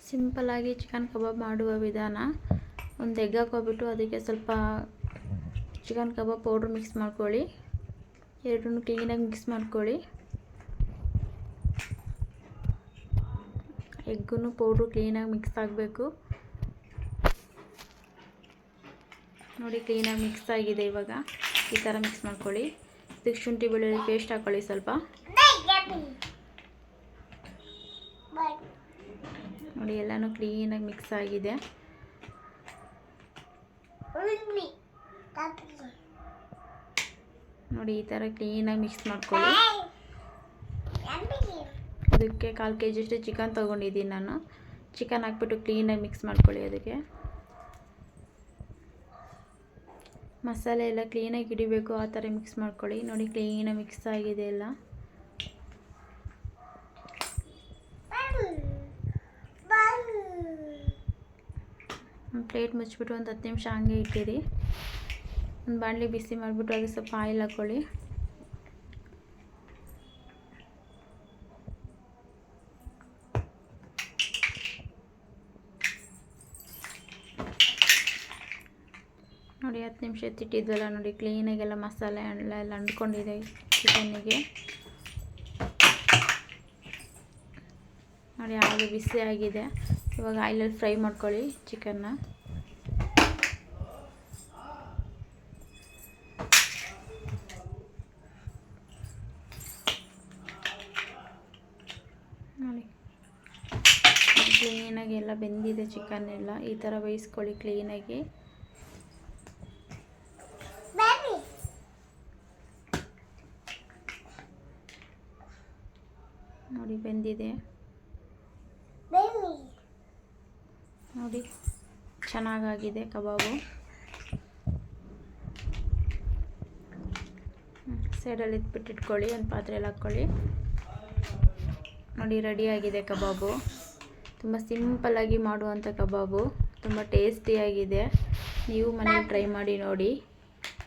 ಸಿಂಪಲ್ಲಾಗಿ ಚಿಕನ್ ಕಬಾಬ್ ಮಾಡುವ ವಿಧಾನ. ಒಂದು ಎಗ್ ಹಾಕ್ಕೊಬಿಟ್ಟು ಅದಕ್ಕೆ ಸ್ವಲ್ಪ ಚಿಕನ್ ಕಬಾಬ್ ಪೌಡ್ರ್ ಮಿಕ್ಸ್ ಮಾಡ್ಕೊಳ್ಳಿ. ಎರಡನ್ನೂ ಕ್ಲೀನಾಗಿ ಮಿಕ್ಸ್ ಮಾಡ್ಕೊಳ್ಳಿ. ಎಗ್ಗು ಪೌಡ್ರು ಕ್ಲೀನಾಗಿ ಮಿಕ್ಸ್ ಆಗಬೇಕು ನೋಡಿ. ಕ್ಲೀನಾಗಿ ಮಿಕ್ಸ್ ಆಗಿದೆ. ಇವಾಗ ಈ ಥರ ಮಿಕ್ಸ್ ಮಾಡ್ಕೊಳ್ಳಿ. ಇದಕ್ಕೆ ಶುಂಠಿ ಬೆಳ್ಳುಳ್ಳಿ ಪೇಸ್ಟ್ ಹಾಕ್ಕೊಳ್ಳಿ ಸ್ವಲ್ಪ ನೋಡಿ. ಎಲ್ಲನೂ ಕ್ಲೀನಾಗಿ ಮಿಕ್ಸ್ ಆಗಿದೆ ನೋಡಿ. ಈ ಥರ ಕ್ಲೀನಾಗಿ ಮಿಕ್ಸ್ ಮಾಡ್ಕೊಳ್ಳಿ. ಅದಕ್ಕೆ 1/4 kg ಅಷ್ಟು ಚಿಕನ್ ತೊಗೊಂಡಿದ್ದೀನಿ ನಾನು. ಚಿಕನ್ ಹಾಕ್ಬಿಟ್ಟು ಕ್ಲೀನಾಗಿ ಮಿಕ್ಸ್ ಮಾಡ್ಕೊಳ್ಳಿ. ಅದಕ್ಕೆ ಮಸಾಲೆ ಎಲ್ಲ ಕ್ಲೀನಾಗಿ ಹಿಡಿಬೇಕು, ಆ ಥರ ಮಿಕ್ಸ್ ಮಾಡ್ಕೊಳ್ಳಿ ನೋಡಿ. ಕ್ಲೀನಾಗಿ ಮಿಕ್ಸ್ ಆಗಿದೆ ಎಲ್ಲ. ಪ್ಲೇಟ್ ಮುಚ್ಚಿಬಿಟ್ಟು ಒಂದು 10 ನಿಮಿಷ ಹಂಗೆ ಇಟ್ಟಿರಿ. ಒಂದು ಬಾಣಲಿ ಬಿಸಿ ಮಾಡಿಬಿಟ್ಟು ಅದಕ್ಕೆ ಸ್ವಲ್ಪ ಆಯಿಲ್ ಹಾಕ್ಕೊಳ್ಳಿ. ನೋಡಿ 10 ನಿಮಿಷ ಎತ್ತಿಟ್ಟಿದ್ವಲ್ಲ ನೋಡಿ. ಕ್ಲೀನಾಗೆಲ್ಲ ಮಸಾಲೆ ಎಲ್ಲ ಅಂಟ್ಕೊಂಡಿದೆ ಚಿಕನ್ನಿಗೆ ನೋಡಿ. ಆಗ ಬಿಸಿ ಆಗಿದೆ. ಇವಾಗ ಆಯಿಲಲ್ಲಿ ಫ್ರೈ ಮಾಡ್ಕೊಳ್ಳಿ ಚಿಕನ್ನ. ನೋಡಿ ಕ್ಲೀನಾಗಿ ಎಲ್ಲ ಬೆಂದಿದೆ ಚಿಕನ್ ಎಲ್ಲ. ಈ ಥರ ಬೇಯಿಸ್ಕೊಳ್ಳಿ ಕ್ಲೀನಾಗಿ. ನೋಡಿ ಬೆಂದಿದೆ ನೋಡಿ. ಚೆನ್ನಾಗಾಗಿದೆ ಕಬಾಬು. ಸೈಡಲ್ಲಿ ಎತ್ಬಿಟ್ಟಿಟ್ಕೊಳ್ಳಿ. ಒಂದು ಪಾತ್ರೆಯಲ್ಲಿ ಹಾಕ್ಕೊಳ್ಳಿ ನೋಡಿ. ರೆಡಿಯಾಗಿದೆ ಕಬಾಬು. ತುಂಬ ಸಿಂಪಲ್ಲಾಗಿ ಮಾಡುವಂಥ ಕಬಾಬು. ತುಂಬ ಟೇಸ್ಟಿಯಾಗಿದೆ. ನೀವು ಮನೇಲಿ ಟ್ರೈ ಮಾಡಿ ನೋಡಿ.